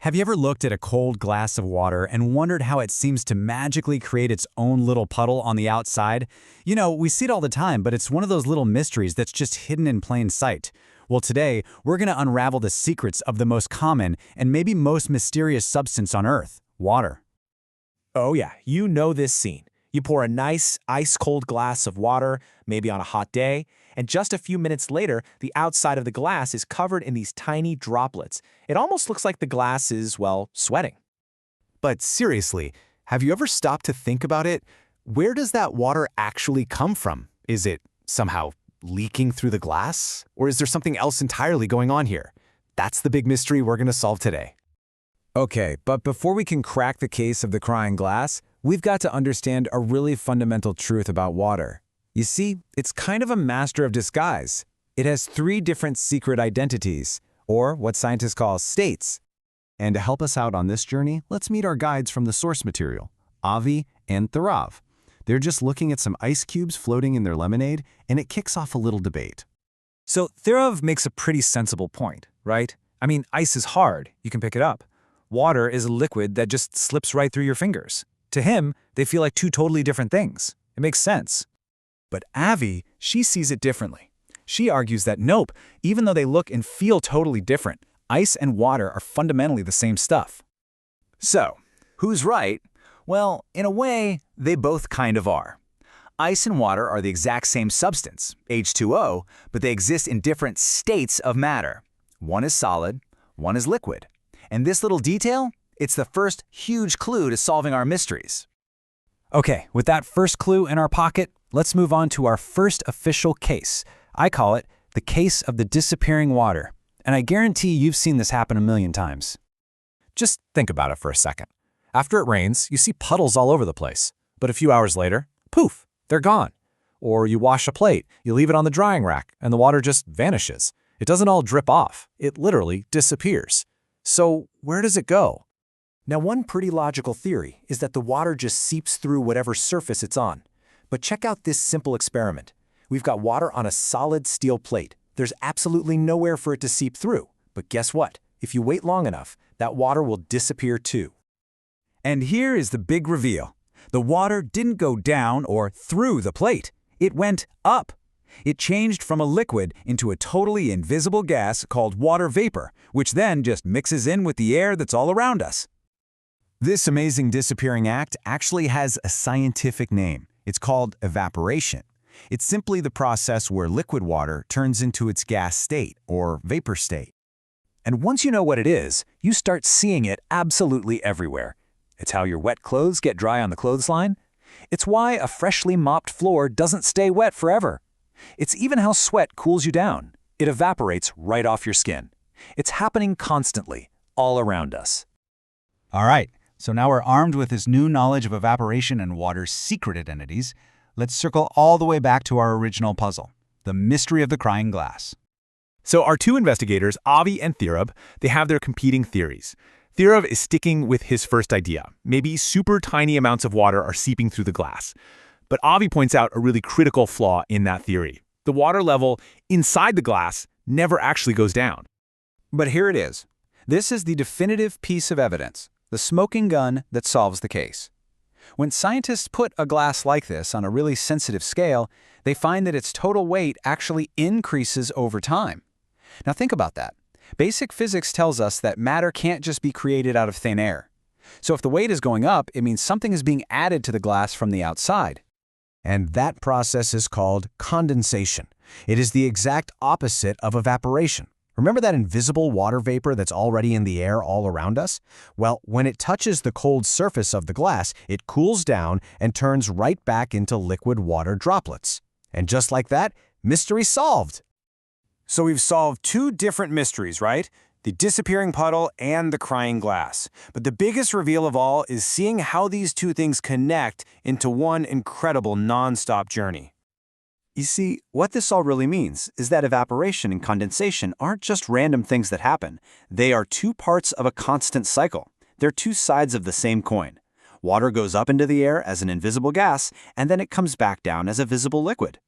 Have you ever looked at a cold glass of water and wondered how it seems to magically create its own little puddle on the outside? You know, we see it all the time, but it's one of those little mysteries that's just hidden in plain sight. Well, today, we're going to unravel the secrets of the most common and maybe most mysterious substance on Earth, water. Oh yeah, you know this scene. You pour a nice, ice-cold glass of water, maybe on a hot day, and just a few minutes later, the outside of the glass is covered in these tiny droplets. It almost looks like the glass is, well, sweating. But seriously, have you ever stopped to think about it? Where does that water actually come from? Is it somehow leaking through the glass? Or is there something else entirely going on here? That's the big mystery we're going to solve today. Okay, but before we can crack the case of the crying glass, we've got to understand a really fundamental truth about water. You see, it's kind of a master of disguise. It has three different secret identities, or what scientists call states. And to help us out on this journey, let's meet our guides from the source material, Avi and Tharav. They're just looking at some ice cubes floating in their lemonade, and it kicks off a little debate. So Tharav makes a pretty sensible point, right? I mean, ice is hard, you can pick it up. Water is a liquid that just slips right through your fingers. To him, they feel like two totally different things. It makes sense. But Avi, she sees it differently. She argues that nope, even though they look and feel totally different, ice and water are fundamentally the same stuff. So, who's right? Well, in a way, they both kind of are. Ice and water are the exact same substance, H2O, but they exist in different states of matter. One is solid, one is liquid. And this little detail, it's the first huge clue to solving our mysteries. Okay, with that first clue in our pocket, let's move on to our first official case. I call it the case of the disappearing water. And I guarantee you've seen this happen a million times. Just think about it for a second. After it rains, you see puddles all over the place. But a few hours later, poof, they're gone. Or you wash a plate, you leave it on the drying rack, and the water just vanishes. It doesn't all drip off. It literally disappears. So where does it go? Now, one pretty logical theory is that the water just seeps through whatever surface it's on. But check out this simple experiment. We've got water on a solid steel plate. There's absolutely nowhere for it to seep through. But guess what? If you wait long enough, that water will disappear too. And here is the big reveal. The water didn't go down or through the plate. It went up. It changed from a liquid into a totally invisible gas called water vapor, which then just mixes in with the air that's all around us. This amazing disappearing act actually has a scientific name. It's called evaporation. It's simply the process where liquid water turns into its gas state, or vapor state. And once you know what it is, you start seeing it absolutely everywhere. It's how your wet clothes get dry on the clothesline. It's why a freshly mopped floor doesn't stay wet forever. It's even how sweat cools you down. It evaporates right off your skin. It's happening constantly, all around us. All right, so now we're armed with this new knowledge of evaporation and water's secret identities. Let's circle all the way back to our original puzzle, the mystery of the crying glass. So our two investigators, Avi and Tharav, they have their competing theories. Tharav is sticking with his first idea. Maybe super tiny amounts of water are seeping through the glass. But Avi points out a really critical flaw in that theory. The water level inside the glass never actually goes down. But here it is. This is the definitive piece of evidence, the smoking gun that solves the case. When scientists put a glass like this on a really sensitive scale, they find that its total weight actually increases over time. Now think about that. Basic physics tells us that matter can't just be created out of thin air. So if the weight is going up, it means something is being added to the glass from the outside. And that process is called condensation. It is the exact opposite of evaporation. Remember that invisible water vapor that's already in the air all around us? Well, when it touches the cold surface of the glass, it cools down and turns right back into liquid water droplets. And just like that, mystery solved. So we've solved two different mysteries, right? The disappearing puddle and the crying glass. But the biggest reveal of all is seeing how these two things connect into one incredible non-stop journey. You see, what this all really means is that evaporation and condensation aren't just random things that happen. They are two parts of a constant cycle. They're two sides of the same coin. Water goes up into the air as an invisible gas, and then it comes back down as a visible liquid.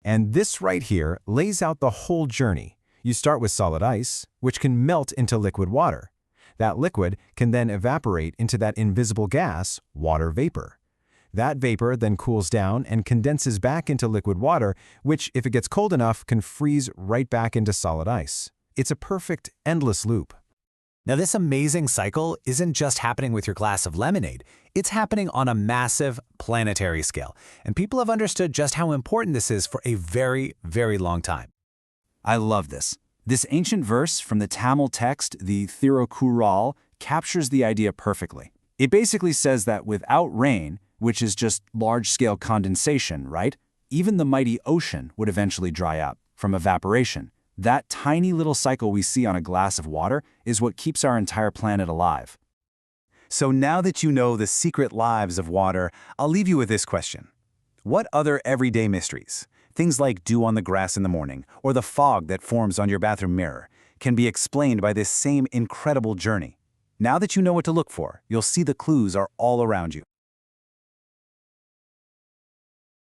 And this right here lays out the whole journey. You start with solid ice, which can melt into liquid water. That liquid can then evaporate into that invisible gas, water vapor. That vapor then cools down and condenses back into liquid water, which, if it gets cold enough, can freeze right back into solid ice. It's a perfect, endless loop. Now, this amazing cycle isn't just happening with your glass of lemonade. It's happening on a massive planetary scale, and people have understood just how important this is for a very, very long time. I love this. This ancient verse from the Tamil text, the Thirukural, captures the idea perfectly. It basically says that without rain, which is just large-scale condensation, right? Even the mighty ocean would eventually dry up from evaporation. That tiny little cycle we see on a glass of water is what keeps our entire planet alive. So now that you know the secret lives of water, I'll leave you with this question. What other everyday mysteries, things like dew on the grass in the morning or the fog that forms on your bathroom mirror, can be explained by this same incredible journey? Now that you know what to look for, you'll see the clues are all around you.